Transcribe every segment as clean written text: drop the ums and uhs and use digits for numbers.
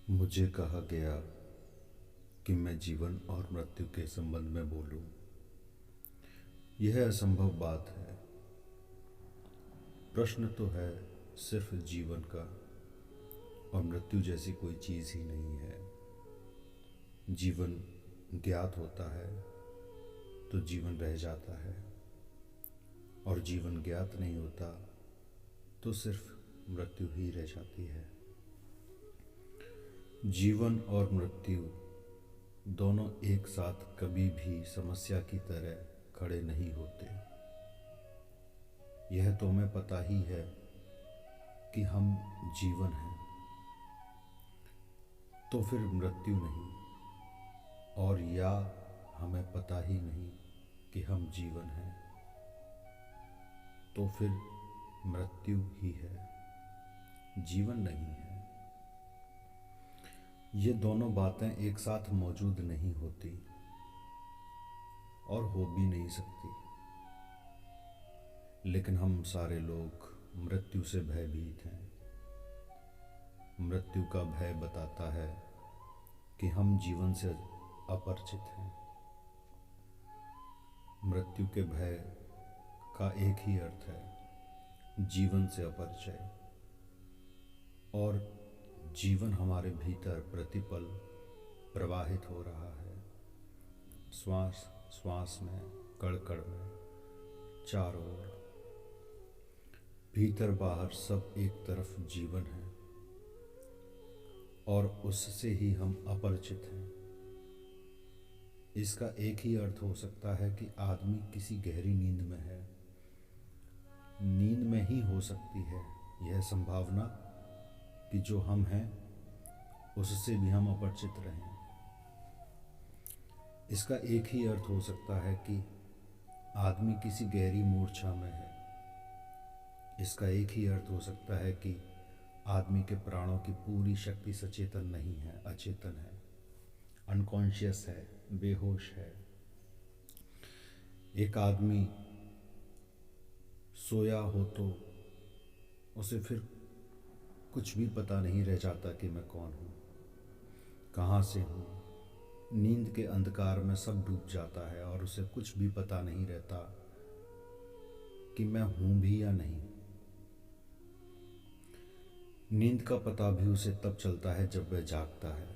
मुझे कहा गया कि मैं जीवन और मृत्यु के संबंध में बोलूं। यह असंभव बात है। प्रश्न तो है सिर्फ जीवन का, और मृत्यु जैसी कोई चीज़ ही नहीं है। जीवन ज्ञात होता है तो जीवन रह जाता है, और जीवन ज्ञात नहीं होता तो सिर्फ मृत्यु ही रह जाती है। जीवन और मृत्यु दोनों एक साथ कभी भी समस्या की तरह खड़े नहीं होते। यह तो हमें पता ही है कि हम जीवन हैं, तो फिर मृत्यु नहीं, और या हमें पता ही नहीं कि हम जीवन हैं, तो फिर मृत्यु ही है, जीवन नहीं है। ये दोनों बातें एक साथ मौजूद नहीं होती और हो भी नहीं सकती। लेकिन हम सारे लोग मृत्यु से भयभीत हैं। मृत्यु का भय बताता है कि हम जीवन से अपरिचित हैं। मृत्यु के भय का एक ही अर्थ है, जीवन से अपरिचय। और जीवन हमारे भीतर प्रतिपल प्रवाहित हो रहा है, श्वास श्वास में, कण कण में, चारों ओर, भीतर बाहर सब एक तरफ जीवन है, और उससे ही हम अपरिचित हैं। इसका एक ही अर्थ हो सकता है कि आदमी किसी गहरी नींद में है। नींद में ही हो सकती है यह संभावना कि जो हम हैं उससे भी हम अपरिचित रहें। इसका एक ही अर्थ हो सकता है कि आदमी किसी गहरी मूर्छा में है। इसका एक ही अर्थ हो सकता है कि आदमी के प्राणों की पूरी शक्ति सचेतन नहीं है, अचेतन है, अनकॉन्शियस है, बेहोश है। एक आदमी सोया हो तो उसे फिर कुछ भी पता नहीं रह जाता कि मैं कौन हूँ, कहाँ से हूँ। नींद के अंधकार में सब डूब जाता है और उसे कुछ भी पता नहीं रहता कि मैं हूँ भी या नहीं। नींद का पता भी उसे तब चलता है जब वह जागता है,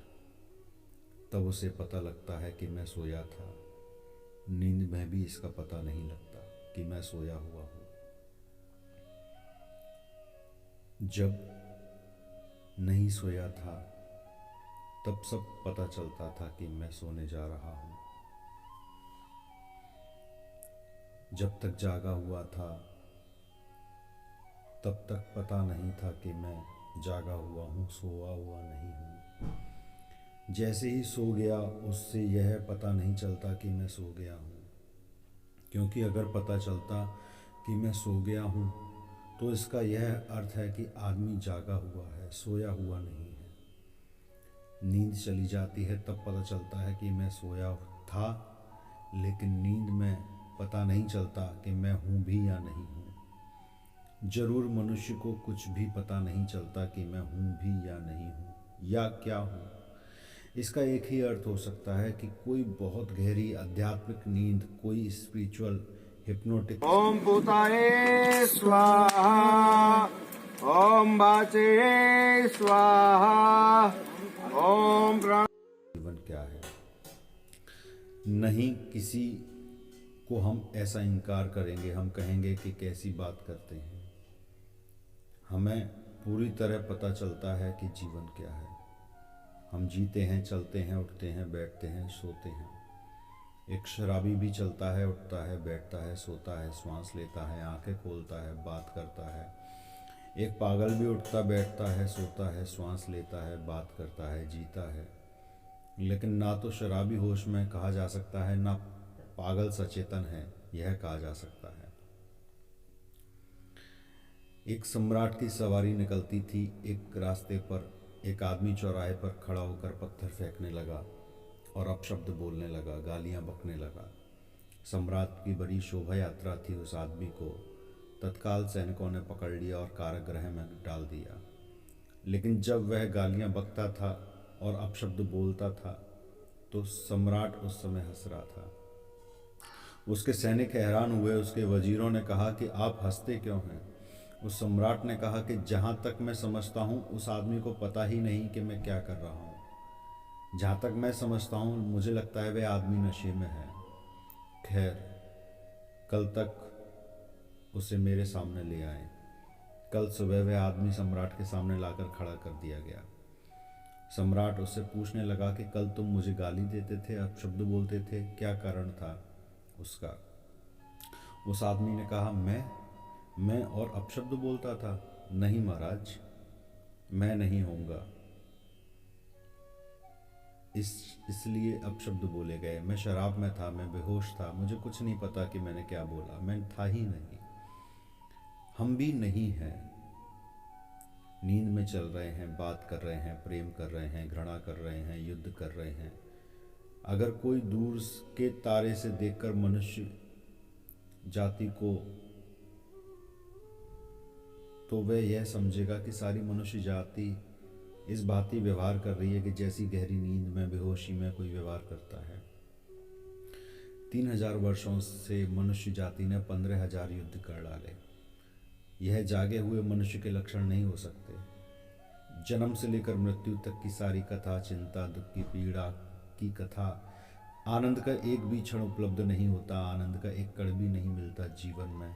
तब उसे पता लगता है कि मैं सोया था। नींद में भी इसका पता नहीं लगता कि मैं सोया हुआ हूँ। जब नहीं सोया था तब सब पता चलता था कि मैं सोने जा रहा हूँ। जब तक जागा हुआ था तब तक पता नहीं था कि मैं जागा हुआ हूँ, सोया हुआ नहीं हूँ। जैसे ही सो गया उससे यह पता नहीं चलता कि मैं सो गया हूँ, क्योंकि अगर पता चलता कि मैं सो गया हूँ तो इसका यह अर्थ है कि आदमी जागा हुआ है, सोया हुआ नहीं है। नींद चली जाती है तब पता चलता है कि मैं सोया था, लेकिन नींद में पता नहीं चलता कि मैं हूँ भी या नहीं हूँ। जरूर मनुष्य को कुछ भी पता नहीं चलता कि मैं हूँ भी या नहीं हूँ, या क्या हूँ। इसका एक ही अर्थ हो सकता है कि कोई बहुत गहरी आध्यात्मिक नींद, कोई स्पिरिचुअल हिप्नोटिक। ओम भूताय स्वाहा, ओम वाचे स्वाहा, ओम प्राण। जीवन क्या है? नहीं, किसी को हम ऐसा इनकार करेंगे, हम कहेंगे कि कैसी बात करते हैं। हमें पूरी तरह पता चलता है कि जीवन क्या है। हम जीते हैं, चलते हैं, उठते हैं, बैठते हैं, सोते हैं। एक शराबी भी चलता है, उठता है, बैठता है, सोता है, श्वास लेता है, आंखें खोलता है, बात करता है। एक पागल भी उठता, बैठता है, सोता है, श्वास लेता है, बात करता है, जीता है। लेकिन ना तो शराबी होश में कहा जा सकता है, ना पागल सचेतन है यह कहा जा सकता है। एक सम्राट की सवारी निकलती थी। एक रास्ते पर एक आदमी चौराहे पर खड़ा होकर पत्थर फेंकने लगा और अपशब्द बोलने लगा, गालियां बकने लगा। सम्राट की बड़ी शोभा यात्रा थी। उस आदमी को तत्काल सैनिकों ने पकड़ लिया और कारागृह में डाल दिया। लेकिन जब वह गालियां बकता था और अपशब्द बोलता था तो सम्राट उस समय हंस रहा था। उसके सैनिक हैरान हुए। उसके वजीरों ने कहा कि आप हंसते क्यों हैं? उस सम्राट ने कहा कि जहाँ तक मैं समझता हूँ उस आदमी को पता ही नहीं कि मैं क्या कर रहा हूँ। जहाँ तक मैं समझता हूँ मुझे लगता है वह आदमी नशे में है। खैर, कल तक उसे मेरे सामने ले आए। कल सुबह वह आदमी सम्राट के सामने लाकर खड़ा कर दिया गया। सम्राट उससे पूछने लगा कि कल तुम मुझे गाली देते थे, अपशब्द बोलते थे, क्या कारण था उसका? उस आदमी ने कहा, मैं और अपशब्द बोलता था? नहीं महाराज, मैं नहीं होऊंगा। इसलिए अपशब्द बोले गए। मैं शराब में था, मैं बेहोश था, मुझे कुछ नहीं पता कि मैंने क्या बोला, मैं था ही नहीं। हम भी नहीं हैं, नींद में चल रहे हैं, बात कर रहे हैं, प्रेम कर रहे हैं, घृणा कर रहे हैं, युद्ध कर रहे हैं। अगर कोई दूर के तारे से देखकर मनुष्य जाति को, तो वह यह समझेगा कि सारी मनुष्य जाति इस भांति व्यवहार कर रही है कि जैसी गहरी नींद में, बेहोशी में कोई व्यवहार करता है। 3000 वर्षों से मनुष्य जाति ने 15,000 युद्ध कर डाले। यह जागे हुए मनुष्य के लक्षण नहीं हो सकते। जन्म से लेकर मृत्यु तक की सारी कथा, चिंता, दुख की, पीड़ा की कथा, आनंद का एक भी क्षण उपलब्ध नहीं होता, आनंद का एक कण भी नहीं मिलता जीवन में।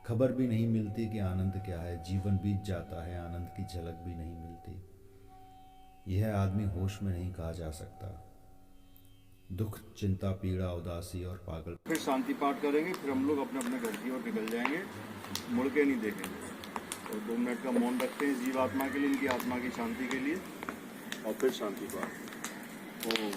खबर भी नहीं मिलती कि आनंद क्या है। जीवन बीत जाता है, आनंद की झलक भी नहीं मिलती। यह आदमी होश में नहीं कहा जा सकता। दुख, चिंता, पीड़ा, उदासी और पागल। फिर शांति पाठ करेंगे, फिर हम लोग अपने अपने घर की ओर निकल जाएंगे, मुड़ के नहीं देखेंगे। और 2 मिनट का मौन रखते हैं जीवात्मा के लिए, इनकी आत्मा की शांति के लिए, और फिर शांति पाठ। ओम